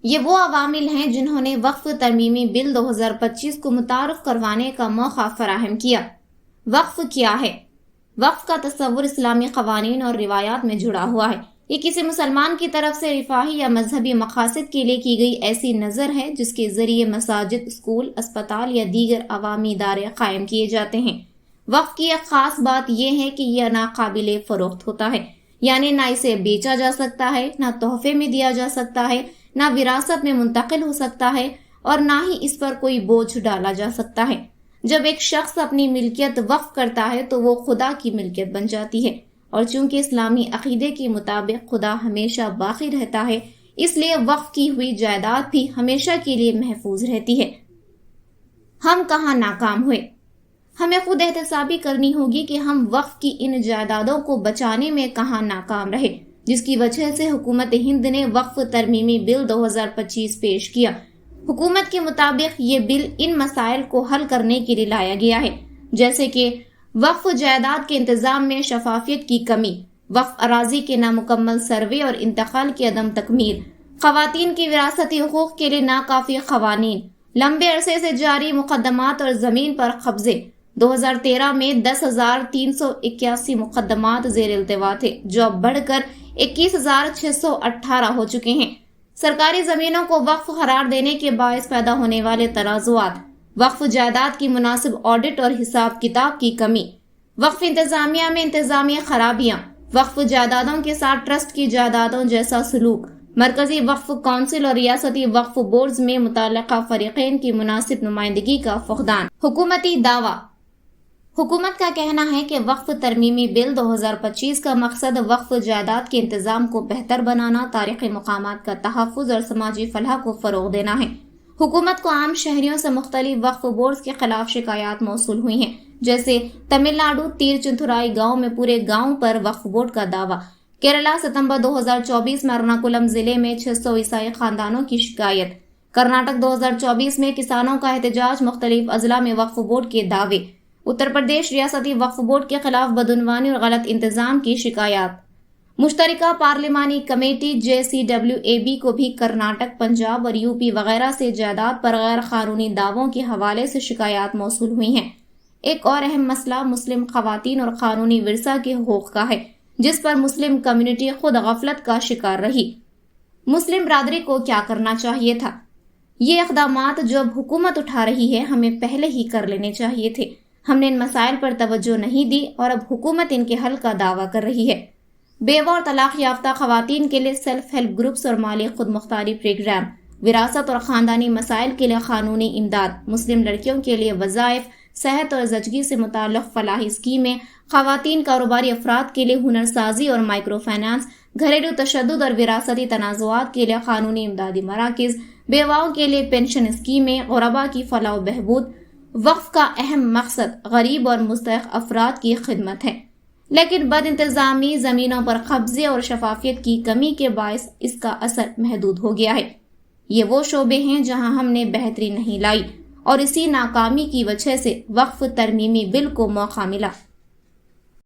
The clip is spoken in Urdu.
یہ وہ عوامل ہیں جنہوں نے وقف ترمیمی بل 2025 کو متعارف کروانے کا موقع فراہم کیا۔ وقف کیا ہے؟ وقف کا تصور اسلامی قوانین اور روایات میں جڑا ہوا ہے۔ یہ کسی مسلمان کی طرف سے رفاہی یا مذہبی مقاصد کے لیے کی گئی ایسی نظر ہے جس کے ذریعے مساجد، اسکول، اسپتال یا دیگر عوامی ادارے قائم کیے جاتے ہیں۔ وقف کی ایک خاص بات یہ ہے کہ یہ ناقابل فروخت ہوتا ہے، یعنی نہ اسے بیچا جا سکتا ہے، نہ تحفے میں دیا جا سکتا ہے، نہ وراثت میں منتقل ہو سکتا ہے، اور نہ ہی اس پر کوئی بوجھ ڈالا جا سکتا ہے۔ جب ایک شخص اپنی ملکیت وقف کرتا ہے تو وہ خدا کی ملکیت بن جاتی ہے، اور چونکہ اسلامی عقیدے کے مطابق خدا ہمیشہ باقی رہتا ہے، اس لیے وقف کی ہوئی جائیداد بھی ہمیشہ کے لیے محفوظ رہتی ہے۔ ہم کہاں ناکام ہوئے؟ ہمیں خود احتسابی کرنی ہوگی کہ ہم وقف کی ان جائیدادوں کو بچانے میں کہاں ناکام رہے، جس کی وجہ سے حکومت ہند نے وقف ترمیمی بل 2025 پیش کیا۔ حکومت کے مطابق یہ بل ان مسائل کو حل کرنے کے لیے لایا گیا ہے، جیسے کہ وقف جائیداد کے انتظام میں شفافیت کی کمی، وقف اراضی کے نامکمل سروے اور انتقال کی عدم تکمیل، خواتین کی وراثتی حقوق کے لیے ناکافی قوانین، لمبے عرصے سے جاری مقدمات اور زمین پر قبضے۔ 2013 میں 10,381 مقدمات زیر التوا تھے، جو اب بڑھ کر 21,618 ہو چکے ہیں۔ سرکاری زمینوں کو وقف قرار دینے کے باعث پیدا ہونے والے تنازعات، وقف جائیداد کی مناسب آڈٹ اور حساب کتاب کی کمی، وقف انتظامیہ میں انتظامی خرابیاں، وقف جائیدادوں کے ساتھ ٹرسٹ کی جائیدادوں جیسا سلوک، مرکزی وقف کونسل اور ریاستی وقف بورڈز میں متعلقہ فریقین کی مناسب نمائندگی کا فقدان۔ حکومتی دعویٰ۔ حکومت کا کہنا ہے کہ وقف ترمیمی بل 2025 کا مقصد وقف جائیداد کے انتظام کو بہتر بنانا، تاریخی مقامات کا تحفظ اور سماجی فلاح کو فروغ دینا ہے۔ حکومت کو عام شہریوں سے مختلف وقف بورڈز کے خلاف شکایات موصول ہوئی ہیں، جیسے تمل ناڈو تیر چنتھرائی گاؤں میں پورے گاؤں پر وقف بورڈ کا دعویٰ، کیرلا ستمبر 2024 میں ارناکولم ضلع میں 600 عیسائی خاندانوں کی شکایت، کرناٹک 2024 میں کسانوں کا احتجاج، مختلف اضلاع میں وقف بورڈ کے دعوے، اتر پردیش ریاستی وقف بورڈ کے خلاف بدعنوانی اور غلط انتظام کی شکایات۔ مشترکہ پارلیمانی کمیٹی JCWAB کو بھی کرناٹک، پنجاب اور UP وغیرہ سے جائیداد پر غیر قانونی دعووں کے حوالے سے شکایات موصول ہوئی ہیں۔ ایک اور اہم مسئلہ مسلم خواتین اور قانونی ورثہ کے حقوق کا ہے، جس پر مسلم کمیونٹی خود غفلت کا شکار رہی۔ مسلم برادری کو کیا کرنا چاہیے تھا؟ یہ اقدامات جو اب حکومت اٹھا رہی ہے ہمیں پہلے ہی کر لینے چاہیے تھے۔ ہم نے ان مسائل پر توجہ نہیں دی اور اب حکومت ان کے حل کا دعویٰ کر رہی ہے۔ بیوہ اور طلاق یافتہ خواتین کے لیے سیلف ہیلپ گروپس اور مالی خود مختاری پروگرام، وراثت اور خاندانی مسائل کے لیے قانونی امداد، مسلم لڑکیوں کے لیے وظائف، صحت اور زچگی سے متعلق فلاحی اسکیمیں، خواتین کاروباری افراد کے لیے ہنر سازی اور مائکرو فائنانس، گھریلو تشدد اور وراثتی تنازعات کے لیے قانونی امدادی مراکز، بیواؤں کے لیے پینشن اسکیمیں، غربا کی فلاح و بہبود۔ وقف کا اہم مقصد غریب اور مستحق افراد کی خدمت ہے، لیکن بد انتظامی، زمینوں پر قبضے اور شفافیت کی کمی کے باعث اس کا اثر محدود ہو گیا ہے۔ یہ وہ شعبے ہیں جہاں ہم نے بہتری نہیں لائی، اور اسی ناکامی کی وجہ سے وقف ترمیمی بل کو موقع ملا۔